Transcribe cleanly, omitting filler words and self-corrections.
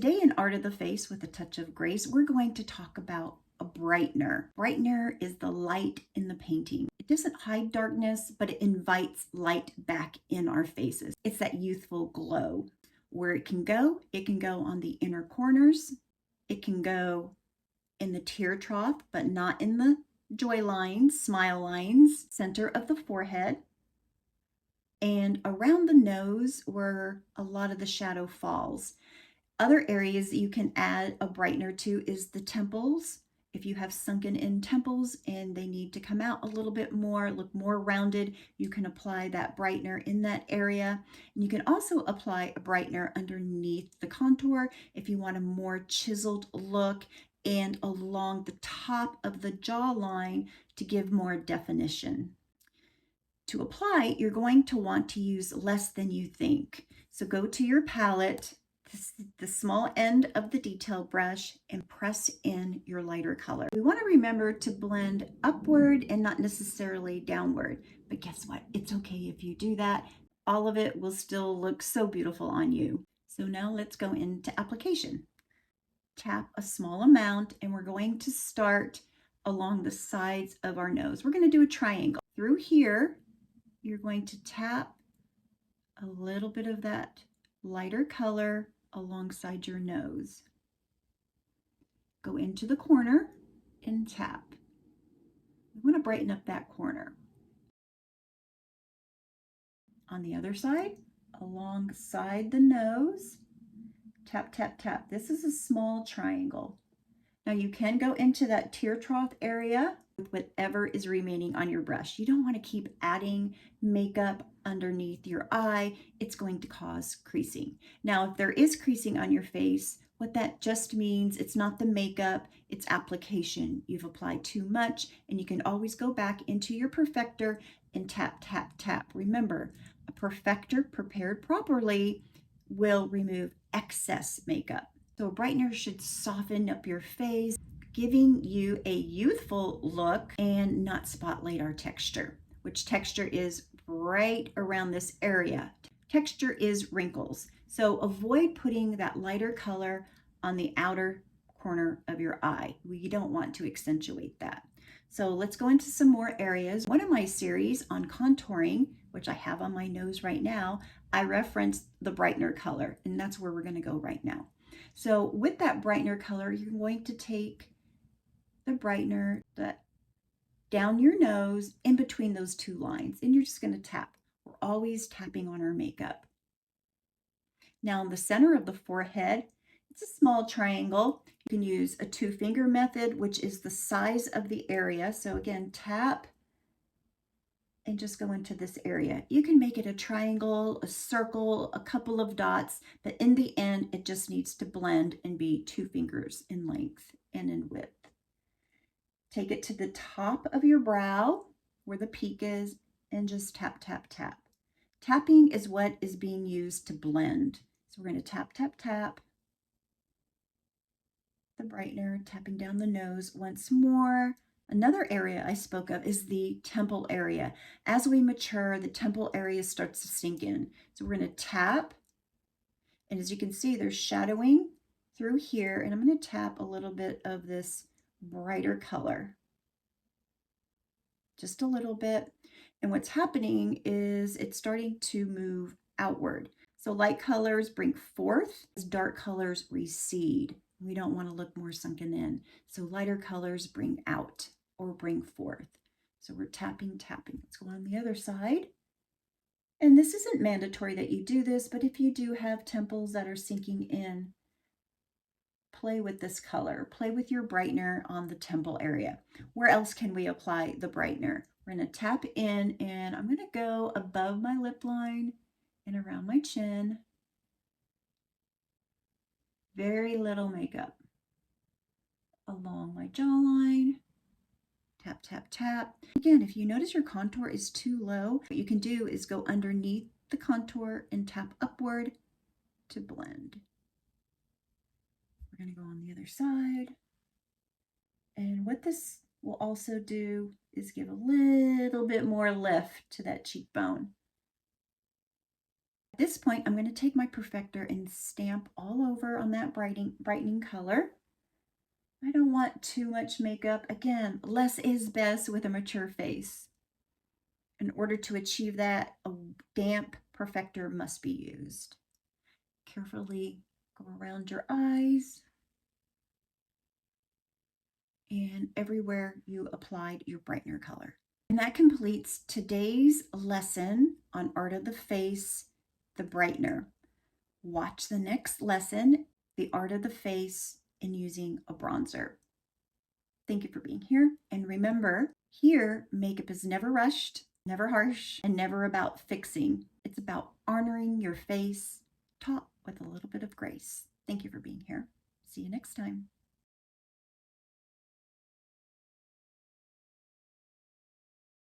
Today in Art of the Face with a Touch of Grace, we're going to talk about a brightener. Brightener is the light in the painting. It doesn't hide darkness, but it invites light back in our faces. It's that youthful glow. Where it can go on the inner corners. It can go in the tear trough, but not in the joy lines, smile lines, center of the forehead, and around the nose where a lot of the shadow falls. Other areas you can add a brightener to is the temples. If you have sunken in temples and they need to come out a little bit more, look more rounded, you can apply that brightener in that area. And you can also apply a brightener underneath the contour if you want a more chiseled look and along the top of the jawline to give more definition. To apply, you're going to want to use less than you think. So go to your palette, the small end of the detail brush, and press in your lighter color. We want to remember to blend upward and not necessarily downward, but guess what? It's okay if you do that. All of it will still look so beautiful on you. So now let's go into application. Tap a small amount, and we're going to start along the sides of our nose. We're going to do a triangle. Through here, you're going to tap a little bit of that lighter color alongside your nose. Go into the corner and tap. We want to brighten up that corner. On the other side, alongside the nose, tap, tap, tap. This is a small triangle. Now you can go into that tear trough area with whatever is remaining on your brush. You don't want to keep adding makeup underneath your eye. It's going to cause creasing. Now, if there is creasing on your face, what that just means, it's not the makeup, it's application. You've applied too much, and you can always go back into your perfector and tap, tap, tap. Remember, a perfector prepared properly will remove excess makeup. So a brightener should soften up your face, giving you a youthful look and not spotlight our texture, which texture is right around this area. Texture is wrinkles. So avoid putting that lighter color on the outer corner of your eye. We don't want to accentuate that. So let's go into some more areas. One of my series on contouring, which I have on my nose right now, I referenced the brightener color, and that's where we're going to go right now. So with that brightener color, you're going to take the brightener down your nose in between those two lines, and you're just going to tap. We're always tapping on our makeup. Now in the center of the forehead, it's a small triangle. You can use a 2-finger method, which is the size of the area. So again, tap and just go into this area. You can make it a triangle, a circle, a couple of dots, but in the end, it just needs to blend and be 2 fingers in length and in width. Take it to the top of your brow where the peak is and just tap, tap, tap. Tapping is what is being used to blend. So we're going to tap, tap, tap the brightener, tapping down the nose once more. Another area I spoke of is the temple area. As we mature, the temple area starts to sink in. So we're going to tap, and as you can see, there's shadowing through here, and I'm going to tap a little bit of this brighter color. Just a little bit. And what's happening is it's starting to move outward. So light colors bring forth as dark colors recede. We don't want to look more sunken in. So lighter colors bring out or bring forth. So we're tapping, tapping. Let's go on the other side. And this isn't mandatory that you do this, but if you do have temples that are sinking in, play with this color. Play with your brightener on the temple area. Where else can we apply the brightener? We're going to tap in, and I'm going to go above my lip line and around my chin. Very little makeup. Along my jawline. Tap, tap, tap. Again, if you notice your contour is too low, what you can do is go underneath the contour and tap upward to blend. We're going to go on the other side. And what this will also do is give a little bit more lift to that cheekbone. At this point, I'm going to take my perfector and stamp all over on that brightening color. I don't want too much makeup. Again, less is best with a mature face. In order to achieve that, a damp perfector must be used. Carefully go around your eyes and everywhere you applied your brightener color. And that completes today's lesson on Art of the Face, the brightener. Watch the next lesson, the Art of the Face, and using a bronzer. Thank you for being here. And remember, here, makeup is never rushed, never harsh, and never about fixing. It's about honoring your face, taught with a little bit of grace. Thank you for being here. See you next time.